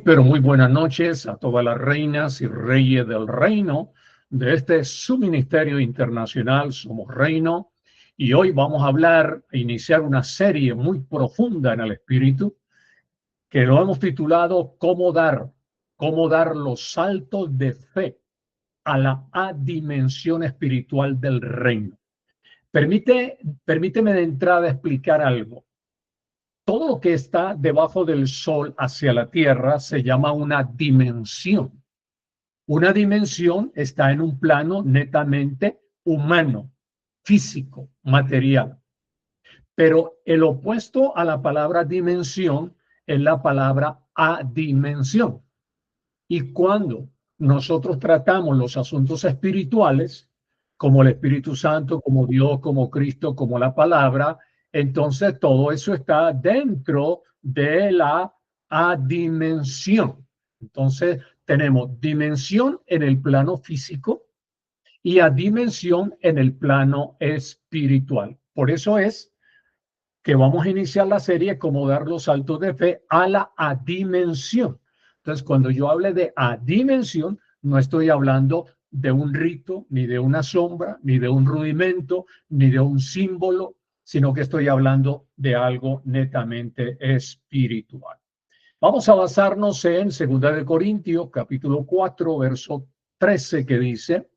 Pero muy buenas noches a todas las reinas y reyes del reino de este su ministerio internacional, Somos Reino. Y hoy vamos a hablar e iniciar una serie muy profunda en el espíritu que lo hemos titulado cómo dar los saltos de fe a la dimensión espiritual del reino. Permíteme de entrada explicar algo. Todo lo que está debajo del sol hacia la tierra se llama una dimensión. Una dimensión está en un plano netamente humano, físico, material. Pero el opuesto a la palabra dimensión es la palabra adimensión. Y cuando nosotros tratamos los asuntos espirituales, como el Espíritu Santo, como Dios, como Cristo, como la palabra, entonces todo eso está dentro de la adimensión. Entonces tenemos dimensión en el plano físico y adimensión en el plano espiritual. Por eso es que vamos a iniciar la serie como dar los saltos de fe a la adimensión. Entonces, cuando yo hable de adimensión, no estoy hablando de un rito, ni de una sombra, ni de un rudimento, ni de un símbolo, sino que estoy hablando de algo netamente espiritual. Vamos a basarnos en 2 Corintios, capítulo 4, verso 13, que dice: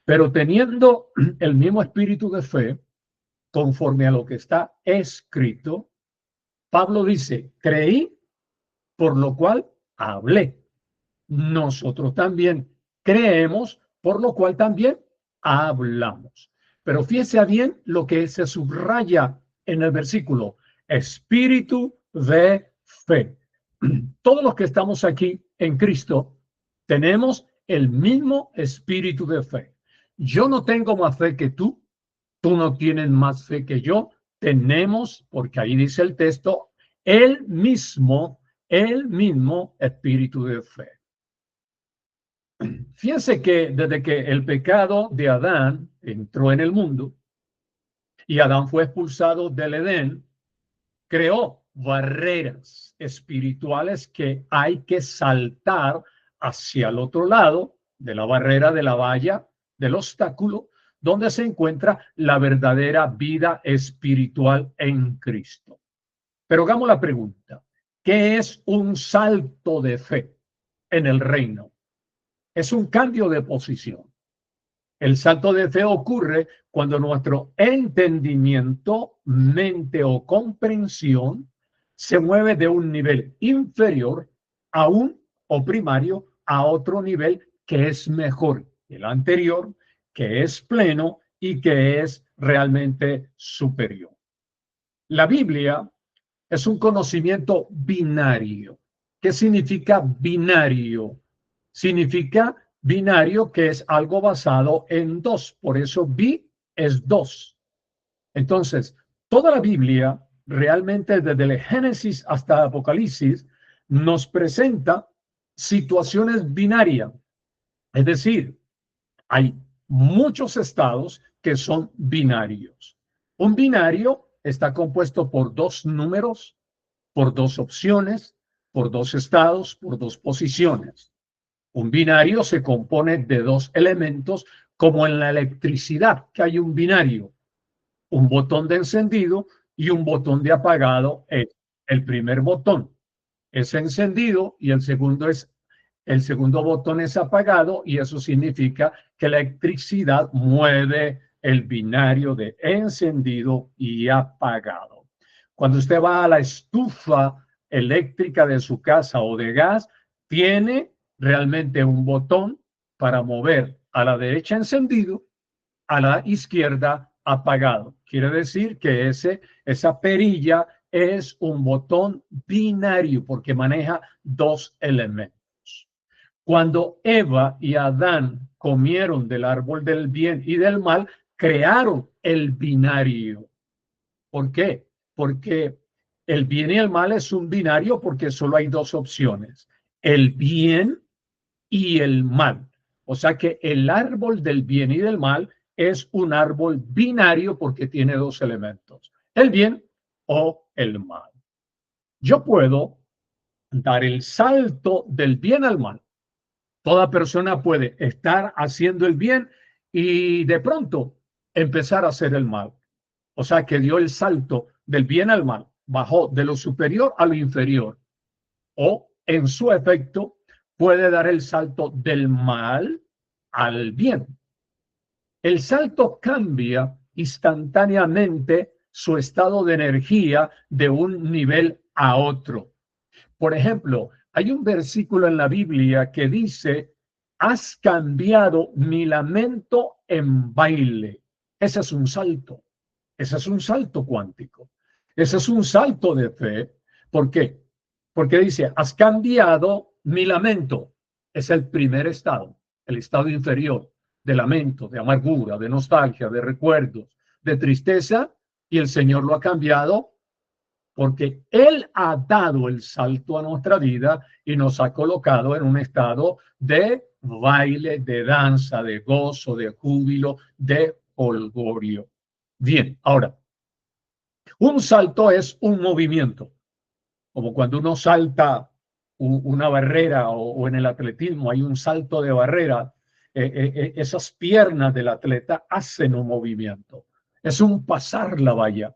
pero teniendo el mismo espíritu de fe, conforme a lo que está escrito, Pablo dice, creí, por lo cual hablé. Nosotros también creemos, por lo cual también hablamos. Pero fíjese bien lo que se subraya en el versículo, espíritu de fe. Todos los que estamos aquí en Cristo tenemos el mismo espíritu de fe. Yo no tengo más fe que tú no tienes más fe que yo. Tenemos, porque ahí dice el texto, el mismo espíritu de fe. Fíjense que desde que el pecado de Adán entró en el mundo y Adán fue expulsado del Edén, creó barreras espirituales que hay que saltar hacia el otro lado de la barrera, de la valla, del obstáculo, donde se encuentra la verdadera vida espiritual en Cristo. Pero hagamos la pregunta, ¿qué es un salto de fe en el reino? Es un cambio de posición. El salto de fe ocurre cuando nuestro entendimiento, mente o comprensión se mueve de un nivel inferior a un o primario a otro nivel que es mejor que el anterior, que es pleno y que es realmente superior. La Biblia es un conocimiento binario. ¿Qué significa binario? Significa binario que es algo basado en dos. Por eso bi es dos. Entonces, toda la Biblia, realmente desde el Génesis hasta Apocalipsis, nos presenta situaciones binarias. Es decir, hay muchos estados que son binarios. Un binario está compuesto por dos números, por dos opciones, por dos estados, por dos posiciones. Un binario se compone de dos elementos, como en la electricidad, que hay un binario, un botón de encendido y un botón de apagado. El primer botón es encendido y el segundo botón es apagado, y eso significa que la electricidad mueve el binario de encendido y apagado. Cuando usted va a la estufa eléctrica de su casa o de gas, tiene realmente un botón para mover a la derecha encendido, a la izquierda apagado. Quiere decir que esa perilla es un botón binario porque maneja dos elementos. Cuando Eva y Adán comieron del árbol del bien y del mal, crearon el binario. ¿Por qué? Porque el bien y el mal es un binario porque solo hay dos opciones, el bien y el mal. O sea que el árbol del bien y del mal es un árbol binario porque tiene dos elementos, el bien o el mal. Yo puedo dar el salto del bien al mal. Toda persona puede estar haciendo el bien y de pronto empezar a hacer el mal. O sea que dio el salto del bien al mal, bajó de lo superior a lo inferior. O en su efecto puede dar el salto del mal al bien. El salto cambia instantáneamente su estado de energía de un nivel a otro. Por ejemplo, hay un versículo en la Biblia que dice, has cambiado mi lamento en baile. Ese es un salto. Ese es un salto cuántico. Ese es un salto de fe. ¿Por qué? Porque dice, has cambiado mi lamento. Es el primer estado, el estado inferior de lamento, de amargura, de nostalgia, de recuerdos, de tristeza, y el Señor lo ha cambiado porque Él ha dado el salto a nuestra vida y nos ha colocado en un estado de baile, de danza, de gozo, de júbilo, de holgorio. Bien, ahora, un salto es un movimiento, como cuando uno salta una barrera o en el atletismo hay un salto de barrera, esas piernas del atleta hacen un movimiento, es un pasar la valla,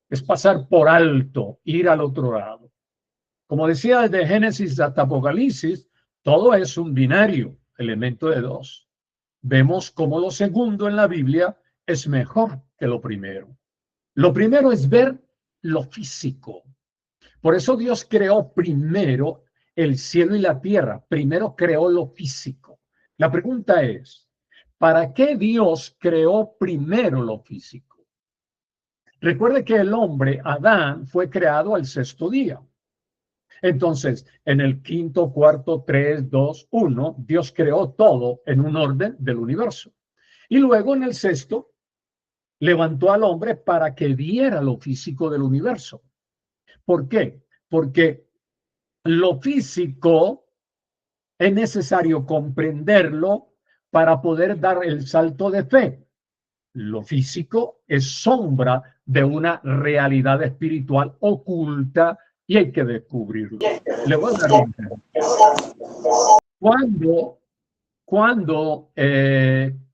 es pasar por alto, ir al otro lado. Como decía, desde Génesis hasta Apocalipsis, todo es un binario, elemento de dos. Vemos cómo lo segundo en la Biblia es mejor que lo primero. Lo primero es ver lo físico. Por eso Dios creó primero el cielo y la tierra. Primero creó lo físico. La pregunta es, ¿para qué Dios creó primero lo físico? Recuerde que el hombre, Adán, fue creado al sexto día. Entonces, en el quinto, cuarto, 3, 2, 1, Dios creó todo en un orden del universo. Y luego en el sexto, levantó al hombre para que viera lo físico del universo. ¿Por qué? Porque lo físico es necesario comprenderlo para poder dar el salto de fe. Lo físico es sombra de una realidad espiritual oculta y hay que descubrirlo. Le voy a dar un ejemplo.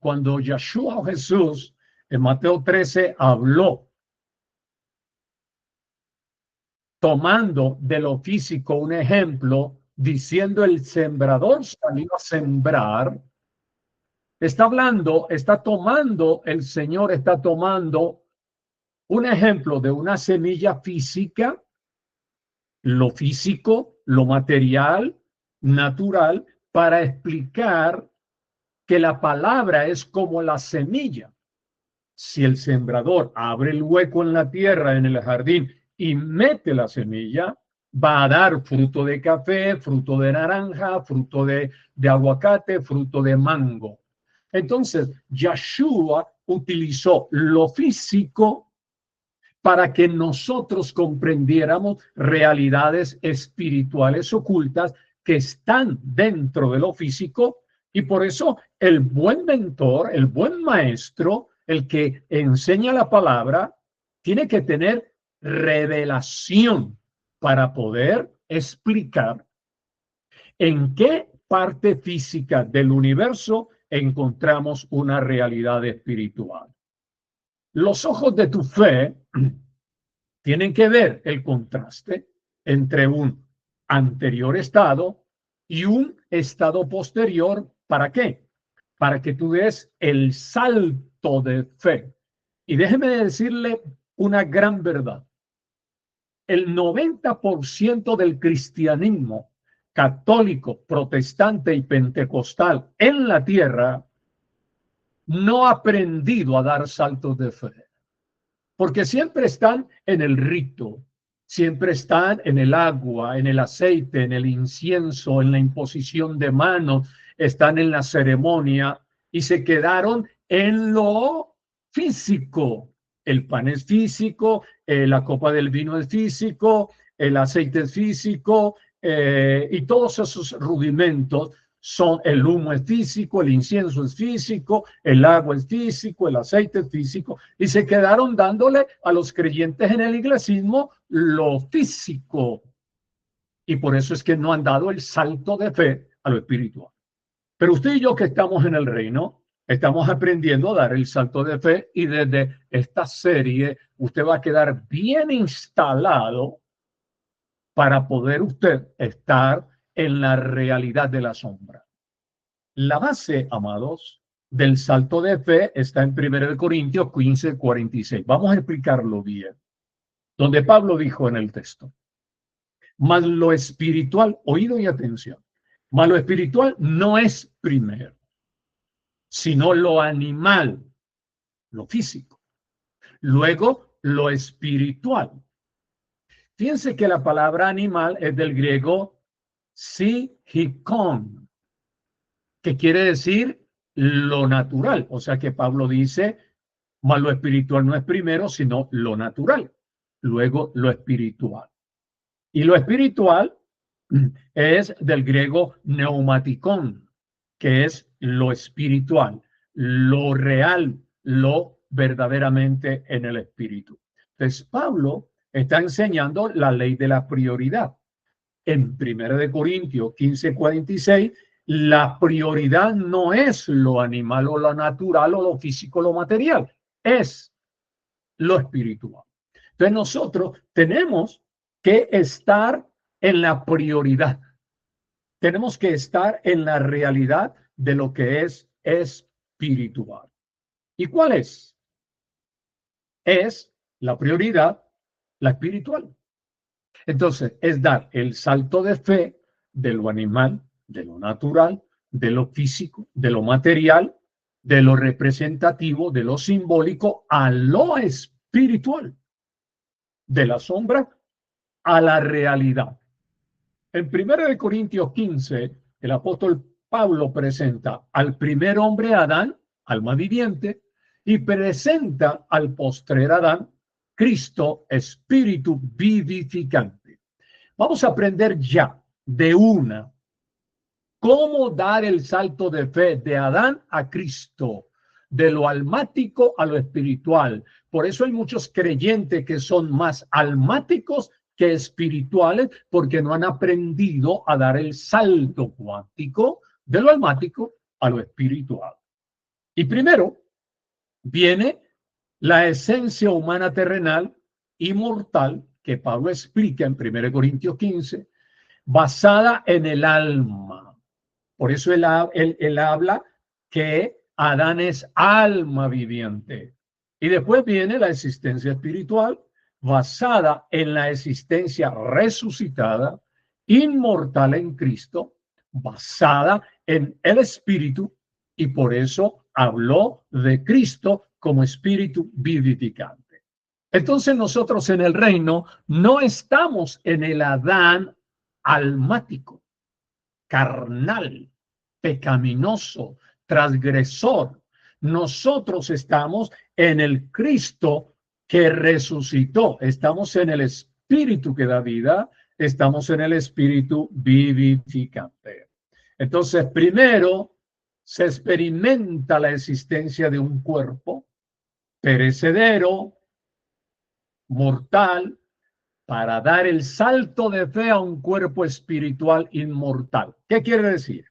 Cuando Yeshua o Jesús en Mateo 13 habló tomando de lo físico un ejemplo, diciendo el sembrador salió a sembrar, está hablando, está tomando, el Señor está tomando un ejemplo de una semilla física, lo físico, lo material, natural, para explicar que la palabra es como la semilla. Si el sembrador abre el hueco en la tierra, en el jardín, y mete la semilla, va a dar fruto de café, fruto de naranja, fruto de aguacate, fruto de mango. Entonces, Yeshua utilizó lo físico para que nosotros comprendiéramos realidades espirituales ocultas que están dentro de lo físico, y por eso el buen mentor, el buen maestro, el que enseña la palabra, tiene que tener revelación para poder explicar en qué parte física del universo encontramos una realidad espiritual. Los ojos de tu fe tienen que ver el contraste entre un anterior estado y un estado posterior. ¿Para qué? Para que tú des el salto de fe. Y déjeme decirle una gran verdad. El 90% del cristianismo católico, protestante y pentecostal en la tierra no ha aprendido a dar saltos de fe, porque siempre están en el rito, siempre están en el agua, en el aceite, en el incienso, en la imposición de manos, están en la ceremonia y se quedaron en lo físico. El pan es físico, la copa del vino es físico, el aceite es físico, y todos esos rudimentos son: el humo es físico, el incienso es físico, el agua es físico, el aceite es físico, y se quedaron dándole a los creyentes en el iglesismo lo físico. y por eso es que no han dado el salto de fe a lo espiritual. Pero usted y yo que estamos en el reino, estamos aprendiendo a dar el salto de fe y desde esta serie usted va a quedar bien instalado para poder usted estar en la realidad de la sombra. La base, amados, del salto de fe está en 1 Corintios 15:46. Vamos a explicarlo bien. Donde Pablo dijo en el texto, mas lo espiritual, oído y atención, mas lo espiritual no es primero, sino lo animal, lo físico. Luego, lo espiritual. Fíjense que la palabra animal es del griego psichikon, que quiere decir lo natural. O sea que Pablo dice, mas lo espiritual no es primero, sino lo natural. Luego, lo espiritual. Y lo espiritual es del griego neumaticón, que es lo espiritual, lo real, lo verdaderamente en el espíritu. Entonces, Pablo está enseñando la ley de la prioridad. En 1 Corintios 15:46, la prioridad no es lo animal o lo natural o lo físico o lo material, es lo espiritual. Entonces, nosotros tenemos que estar en la prioridad. Tenemos que estar en la realidad de lo que es espiritual. ¿Y cuál es? Es la prioridad, la espiritual. Entonces, es dar el salto de fe de lo animal, de lo natural, de lo físico, de lo material, de lo representativo, de lo simbólico, a lo espiritual, de la sombra a la realidad. En 1 Corintios 15, el apóstol Pablo presenta al primer hombre Adán, alma viviente, y presenta al postrer Adán, Cristo, espíritu vivificante. Vamos a aprender ya de una cómo dar el salto de fe de Adán a Cristo, de lo almático a lo espiritual. Por eso hay muchos creyentes que son más almáticos que espirituales, porque no han aprendido a dar el salto cuántico de lo almático a lo espiritual. Y primero viene la esencia humana terrenal y mortal que Pablo explica en 1 Corintios 15, basada en el alma. Por eso él habla que Adán es alma viviente. Y después viene la existencia espiritual basada en la existencia resucitada, inmortal en Cristo, basada en el Espíritu, y por eso habló de Cristo como Espíritu vivificante. Entonces nosotros en el reino no estamos en el Adán almático, carnal, pecaminoso, transgresor. Nosotros estamos en el Cristo que resucitó. Estamos en el Espíritu que da vida. Estamos en el Espíritu vivificante. Entonces, primero se experimenta la existencia de un cuerpo perecedero, mortal, para dar el salto de fe a un cuerpo espiritual inmortal. ¿Qué quiere decir?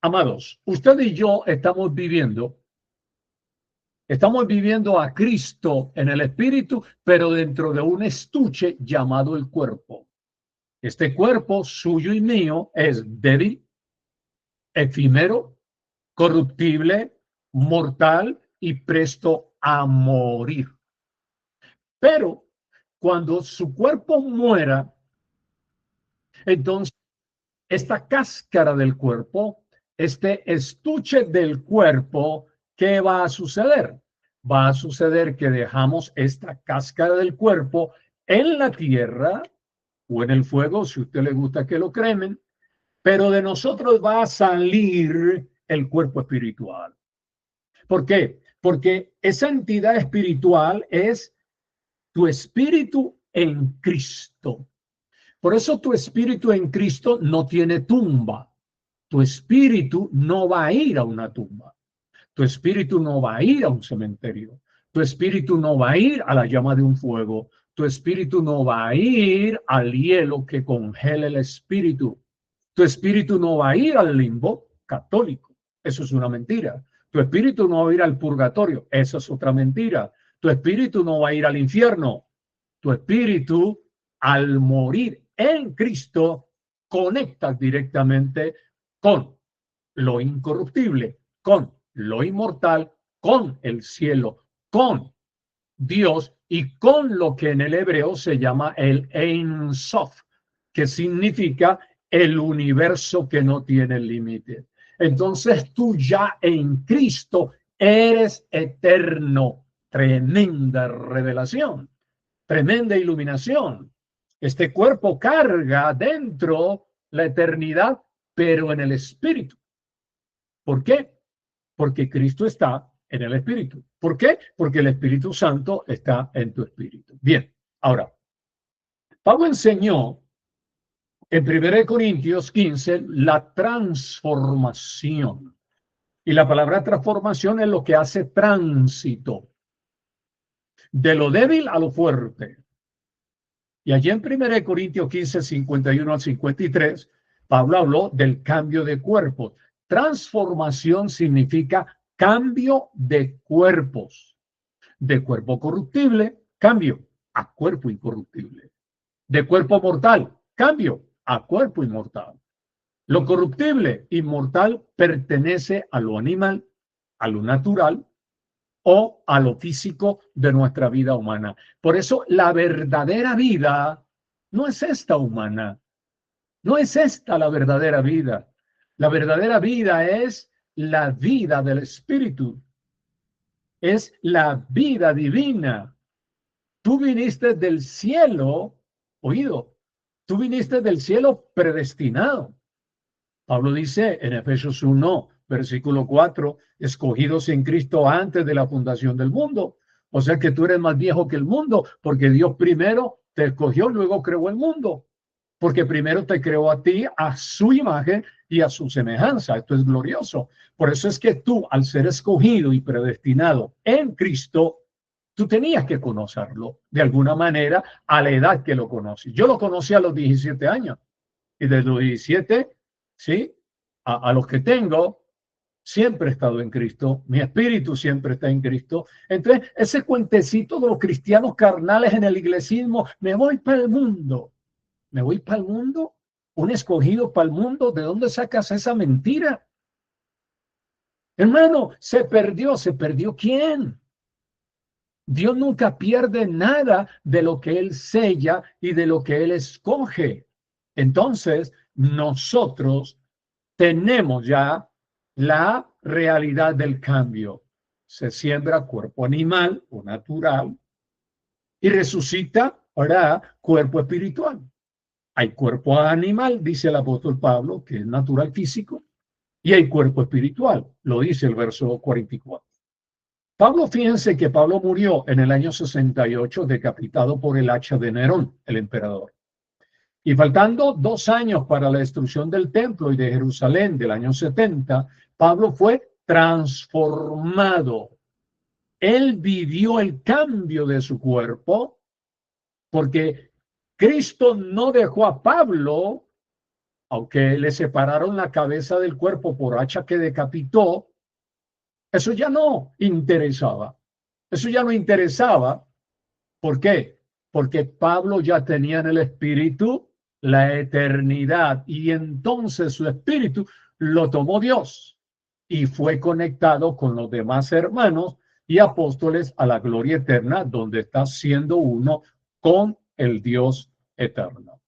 Amados, usted y yo estamos viviendo a Cristo en el espíritu, pero dentro de un estuche llamado el cuerpo. Este cuerpo suyo y mío es débil, efímero, corruptible, mortal y presto a morir. Pero cuando su cuerpo muera, entonces esta cáscara del cuerpo, este estuche del cuerpo, ¿qué va a suceder? Va a suceder que dejamos esta cáscara del cuerpo en la tierra o en el fuego, si a usted le gusta que lo cremen, pero de nosotros va a salir el cuerpo espiritual. ¿Por qué? Porque esa entidad espiritual es tu espíritu en Cristo. Por eso tu espíritu en Cristo no tiene tumba. Tu espíritu no va a ir a una tumba. Tu espíritu no va a ir a un cementerio. Tu espíritu no va a ir a la llama de un fuego. Tu espíritu no va a ir al hielo que congela el espíritu. Tu espíritu no va a ir al limbo católico. Eso es una mentira. Tu espíritu no va a ir al purgatorio. Eso es otra mentira. Tu espíritu no va a ir al infierno. Tu espíritu, al morir en Cristo, conecta directamente con lo incorruptible, con lo inmortal, con el cielo, con Dios y con lo que en el hebreo se llama el Ein Sof, que significa el universo que no tiene límite. Entonces tú ya en Cristo eres eterno. Tremenda revelación, tremenda iluminación. Este cuerpo carga dentro la eternidad, pero en el espíritu. ¿Por qué? Porque Cristo está en el Espíritu. ¿Por qué? Porque el Espíritu Santo está en tu espíritu. Bien, ahora, Pablo enseñó en 1 Corintios 15 la transformación. Y la palabra transformación es lo que hace tránsito de lo débil a lo fuerte. Y allí en 1 Corintios 15, 51 al 53, Pablo habló del cambio de cuerpos. Transformación significa cambio de cuerpos. De cuerpo corruptible, cambio a cuerpo incorruptible. De cuerpo mortal, cambio a cuerpo inmortal. Lo corruptible, inmortal, pertenece a lo animal, a lo natural o a lo físico de nuestra vida humana. Por eso la verdadera vida no es esta humana, no es esta la verdadera vida. La verdadera vida es la vida del Espíritu, es la vida divina. Tú viniste del cielo, oído, tú viniste del cielo predestinado. Pablo dice en Efesios 1, versículo 4, escogidos en Cristo antes de la fundación del mundo. O sea que tú eres más viejo que el mundo, porque Dios primero te escogió, luego creó el mundo. Porque primero te creó a ti a su imagen y a su semejanza. Esto es glorioso. Por eso es que tú, al ser escogido y predestinado en Cristo, tú tenías que conocerlo de alguna manera a la edad que lo conoces. Yo lo conocí a los 17 años y desde los 17, ¿sí? A los que tengo, siempre he estado en Cristo. Mi espíritu siempre está en Cristo. Entonces, ese cuentecito de los cristianos carnales en el iglesismo, me voy para el mundo. ¿Me voy para el mundo? ¿Un escogido para el mundo? ¿De dónde sacas esa mentira? Hermano, se perdió. ¿Se perdió quién? Dios nunca pierde nada de lo que Él sella y de lo que Él escoge. Entonces, nosotros tenemos ya la realidad del cambio. Se siembra cuerpo animal o natural y resucita ahora cuerpo espiritual. Hay cuerpo animal, dice el apóstol Pablo, que es natural físico, y hay cuerpo espiritual, lo dice el verso 44. Pablo, fíjense que Pablo murió en el año 68, decapitado por el hacha de Nerón, el emperador. Y faltando 2 años para la destrucción del templo y de Jerusalén del año 70, Pablo fue transformado. Él vivió el cambio de su cuerpo porque Cristo no dejó a Pablo, aunque le separaron la cabeza del cuerpo por hacha que decapitó, eso ya no interesaba. Eso ya no interesaba. ¿Por qué? Porque Pablo ya tenía en el espíritu la eternidad y entonces su espíritu lo tomó Dios y fue conectado con los demás hermanos y apóstoles a la gloria eterna, donde está siendo uno con el Dios eterno.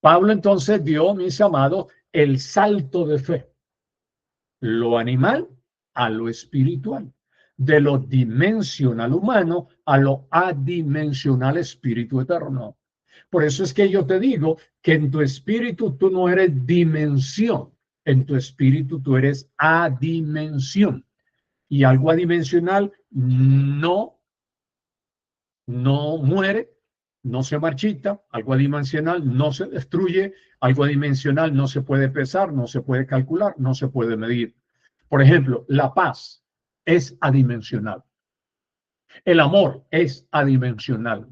Pablo entonces dio, mis amados, el salto de fe, lo animal a lo espiritual, de lo dimensional humano a lo adimensional espíritu eterno. Por eso es que yo te digo que en tu espíritu tú no eres dimensión, en tu espíritu tú eres adimensión. Y algo adimensional no muere, no se marchita, algo adimensional no se destruye, algo adimensional no se puede pesar, no se puede calcular, no se puede medir. Por ejemplo, la paz es adimensional. El amor es adimensional.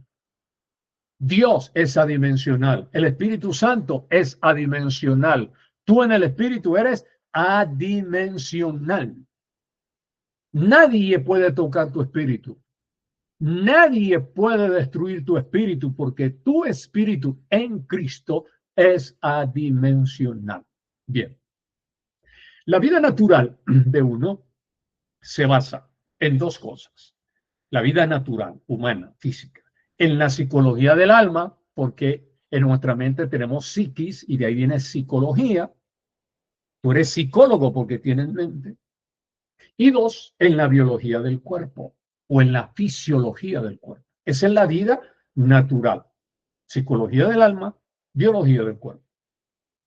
Dios es adimensional. El Espíritu Santo es adimensional. Tú en el Espíritu eres adimensional. Nadie puede tocar tu espíritu. Nadie puede destruir tu espíritu porque tu espíritu en Cristo es adimensional. Bien. La vida natural de uno se basa en dos cosas. La vida natural, humana, física. En la psicología del alma, porque en nuestra mente tenemos psiquis y de ahí viene psicología. Tú eres psicólogo porque tienes mente. Y dos, en la biología del cuerpo o en la fisiología del cuerpo. Esa es la vida natural. Psicología del alma, biología del cuerpo.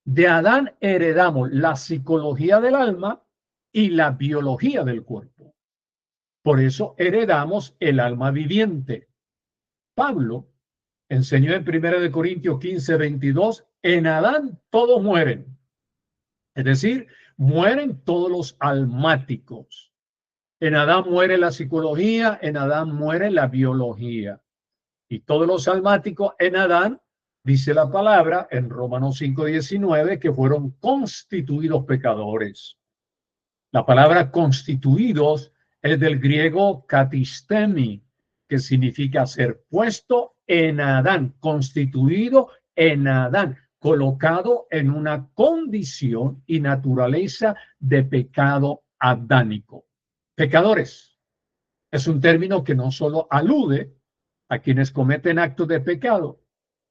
De Adán heredamos la psicología del alma y la biología del cuerpo. Por eso heredamos el alma viviente. Pablo enseñó en 1 Corintios 15:22, en Adán todos mueren. Es decir, mueren todos los almáticos. En Adán muere la psicología, en Adán muere la biología. Y todos los almáticos en Adán, dice la palabra en Romanos 5:19, que fueron constituidos pecadores. La palabra constituidos es del griego katistemi, que significa ser puesto en Adán, constituido en Adán, colocado en una condición y naturaleza de pecado adánico. Pecadores es un término que no solo alude a quienes cometen actos de pecado,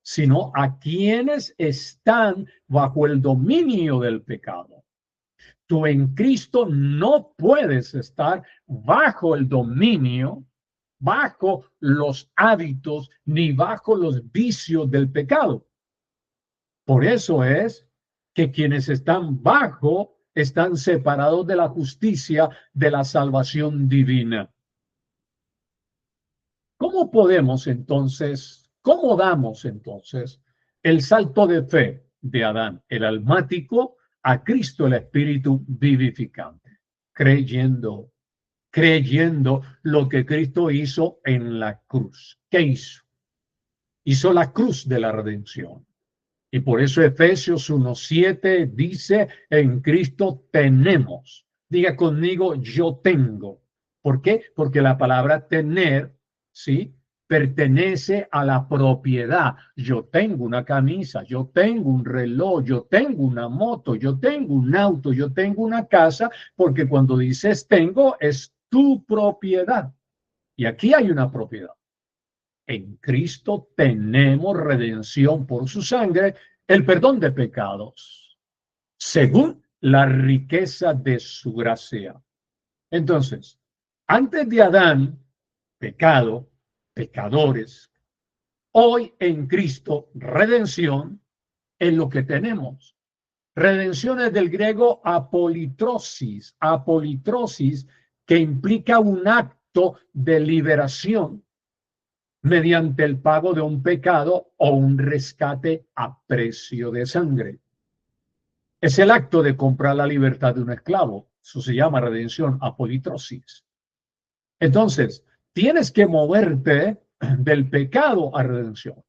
sino a quienes están bajo el dominio del pecado. Tú en Cristo no puedes estar bajo el dominio, bajo los hábitos, ni bajo los vicios del pecado. Por eso es que quienes están bajo están separados de la justicia, de la salvación divina. ¿Cómo podemos entonces, cómo damos entonces el salto de fe de Adán, el almático, a Cristo, el Espíritu vivificante? Creyendo lo que Cristo hizo en la cruz. ¿Qué hizo? Hizo la cruz de la redención. Y por eso Efesios 1:7 dice, en Cristo tenemos. Diga conmigo, yo tengo. ¿Por qué? Porque la palabra tener, ¿sí?, pertenece a la propiedad. Yo tengo una camisa, yo tengo un reloj, yo tengo una moto, yo tengo un auto, yo tengo una casa, porque cuando dices tengo, es tu propiedad. Y aquí hay una propiedad. En Cristo tenemos redención por su sangre, el perdón de pecados, según la riqueza de su gracia. Entonces, antes de Adán, pecado, pecadores, hoy en Cristo, redención es lo que tenemos. Redención es del griego apolitrosis, apolitrosis, que implica un acto de liberación mediante el pago de un pecado o un rescate a precio de sangre. Es el acto de comprar la libertad de un esclavo. Eso se llama redención, apolitrosis. Entonces, tienes que moverte del pecado a redención.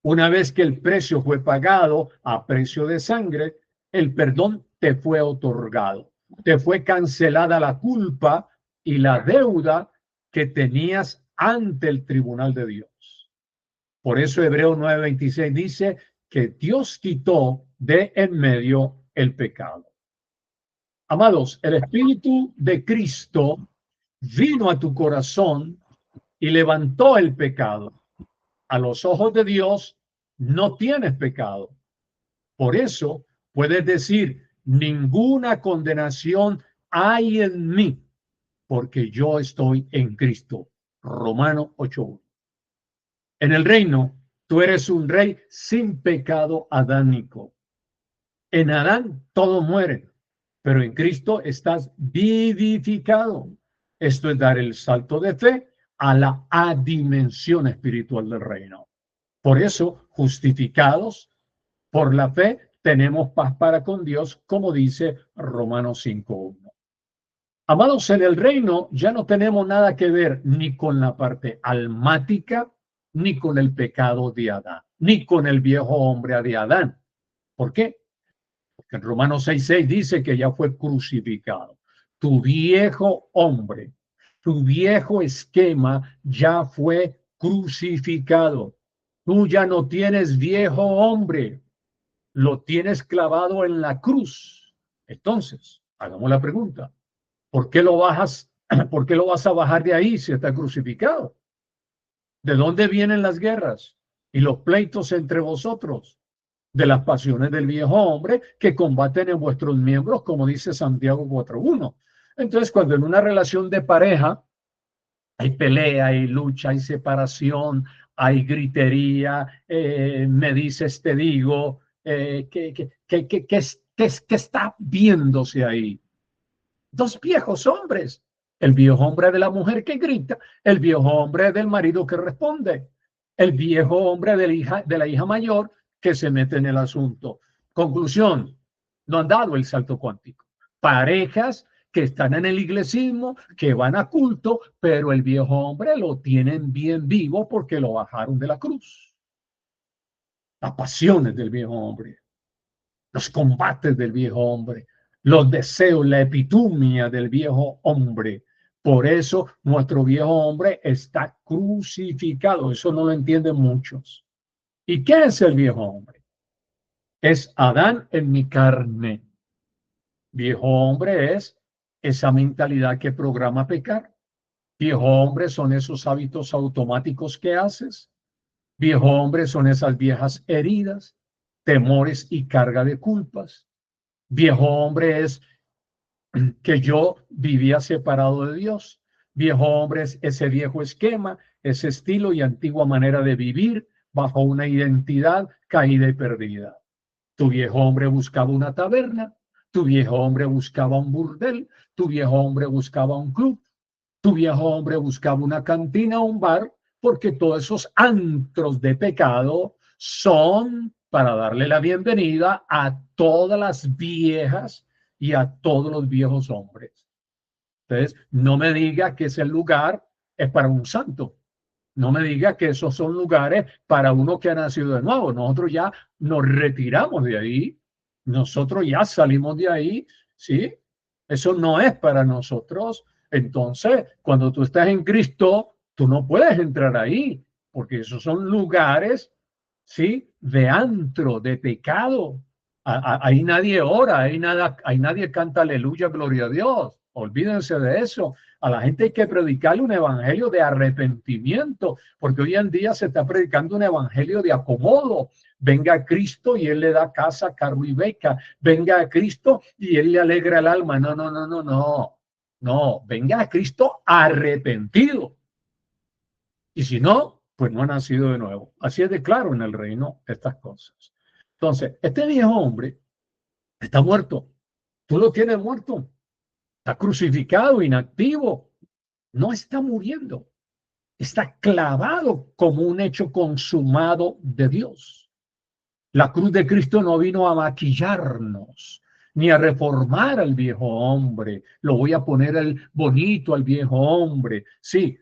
Una vez que el precio fue pagado a precio de sangre, el perdón te fue otorgado. Te fue cancelada la culpa y la deuda que tenías ante el tribunal de Dios. Por eso Hebreos 9:26 dice que Dios quitó de en medio el pecado. Amados, el Espíritu de Cristo vino a tu corazón y levantó el pecado. A los ojos de Dios no tienes pecado. Por eso puedes decir, ninguna condenación hay en mí, porque yo estoy en Cristo. Romanos 8:1. En el reino, tú eres un rey sin pecado adánico. En Adán todo muere, pero en Cristo estás vivificado. Esto es dar el salto de fe a la adimensión espiritual del reino. Por eso, justificados por la fe, tenemos paz para con Dios, como dice Romanos 5:1. Amados, en el reino ya no tenemos nada que ver ni con la parte almática, ni con el pecado de Adán, ni con el viejo hombre de Adán. ¿Por qué? Porque en Romanos 6:6 dice que ya fue crucificado. Tu viejo hombre, tu viejo esquema ya fue crucificado. Tú ya no tienes viejo hombre, lo tienes clavado en la cruz. Entonces, hagamos la pregunta, ¿por qué lo bajas? ¿Por qué lo vas a bajar de ahí si está crucificado? ¿De dónde vienen las guerras y los pleitos entre vosotros? De las pasiones del viejo hombre que combaten en vuestros miembros, como dice Santiago 4:1. Entonces, cuando en una relación de pareja hay pelea, hay lucha, hay separación, hay gritería, me dices, te digo, ¿qué está viéndose ahí? Dos viejos hombres. El viejo hombre de la mujer que grita, el viejo hombre del marido que responde, el viejo hombre de la hija mayor que se mete en el asunto. Conclusión, no han dado el salto cuántico. Parejas que están en el iglesismo, que van a culto, pero el viejo hombre lo tienen bien vivo porque lo bajaron de la cruz. Las pasiones del viejo hombre, los combates del viejo hombre, los deseos, la epitumia del viejo hombre. Por eso nuestro viejo hombre está crucificado. Eso no lo entienden muchos. ¿Y qué es el viejo hombre? Es Adán en mi carne. Viejo hombre es esa mentalidad que programa pecar. Viejo hombre son esos hábitos automáticos que haces. Viejo hombre son esas viejas heridas, temores y carga de culpas. Viejo hombre es que yo vivía separado de Dios. Viejo hombre es ese viejo esquema, ese estilo y antigua manera de vivir bajo una identidad caída y perdida. Tu viejo hombre buscaba una taberna, tu viejo hombre buscaba un burdel, tu viejo hombre buscaba un club, tu viejo hombre buscaba una cantina o un bar, porque todos esos antros de pecado son para darle la bienvenida a todas las viejas y a todos los viejos hombres. Entonces, no me diga que ese lugar es para un santo. No me diga que esos son lugares para uno que ha nacido de nuevo. Nosotros ya nos retiramos de ahí. Nosotros ya salimos de ahí, ¿sí? Eso no es para nosotros. Entonces, cuando tú estás en Cristo, tú no puedes entrar ahí, porque esos son lugares, ¿sí? De antro, de pecado. Ahí nadie ora, ahí nadie canta aleluya, gloria a Dios. Olvídense de eso. A la gente hay que predicarle un evangelio de arrepentimiento, porque hoy en día se está predicando un evangelio de acomodo. Venga a Cristo y Él le da casa, carro y beca. Venga a Cristo y Él le alegra el alma. No, no, no, no, no. No, venga a Cristo arrepentido. Y si no, pues no ha nacido de nuevo. Así es de claro en el reino estas cosas. Entonces, este viejo hombre está muerto. Tú lo tienes muerto. Está crucificado, inactivo. No está muriendo. Está clavado como un hecho consumado de Dios. La cruz de Cristo no vino a maquillarnos, ni a reformar al viejo hombre. Lo voy a poner el bonito al viejo hombre. Sí,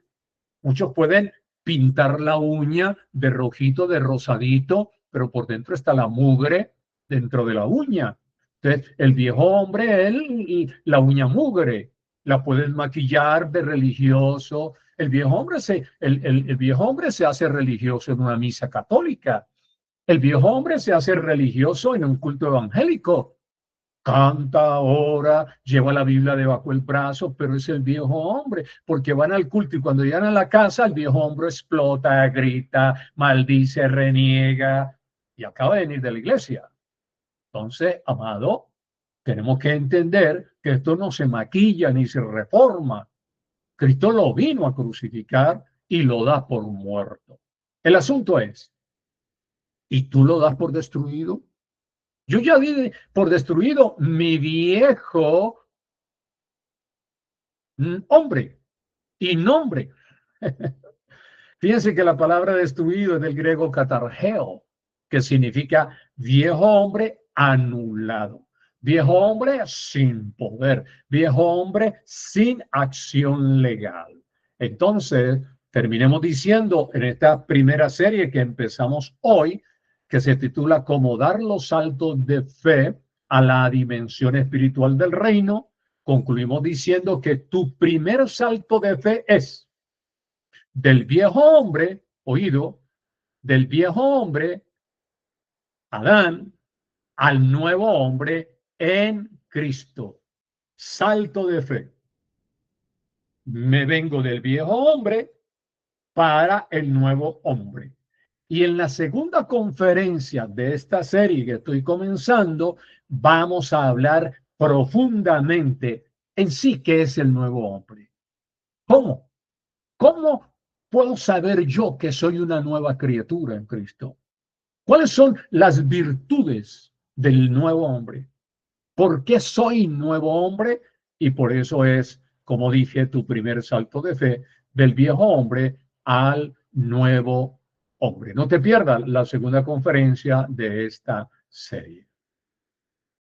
muchos pueden pintar la uña de rojito, de rosadito, pero por dentro está la mugre dentro de la uña. Entonces, el viejo hombre, la uña mugre, la pueden maquillar de religioso. El viejo hombre se hace religioso en una misa católica. El viejo hombre se hace religioso en un culto evangélico. Canta, ora, lleva la Biblia debajo del brazo, pero es el viejo hombre, porque van al culto y cuando llegan a la casa, el viejo hombre explota, grita, maldice, reniega y acaba de venir de la iglesia. Entonces, amado, tenemos que entender que esto no se maquilla ni se reforma. Cristo lo vino a crucificar y lo da por muerto. El asunto es, ¿y tú lo das por destruido? Yo ya di por destruido mi viejo hombre y nombre. Fíjense que la palabra destruido es del griego katargeo, que significa viejo hombre anulado, viejo hombre sin poder, viejo hombre sin acción legal. Entonces, terminemos diciendo en esta primera serie que empezamos hoy, que se titula Cómo dar los saltos de fe a la dimensión espiritual del reino, concluimos diciendo que tu primer salto de fe es del viejo hombre, oído, del viejo hombre, Adán, al nuevo hombre en Cristo. Salto de fe. Me vengo del viejo hombre para el nuevo hombre. Y en la segunda conferencia de esta serie que estoy comenzando, vamos a hablar profundamente en sí qué es el nuevo hombre. ¿Cómo? ¿Cómo puedo saber yo que soy una nueva criatura en Cristo? ¿Cuáles son las virtudes del nuevo hombre? ¿Por qué soy nuevo hombre? Y por eso es, como dije, tu primer salto de fe del viejo hombre al nuevo hombre. No te pierdas la segunda conferencia de esta serie.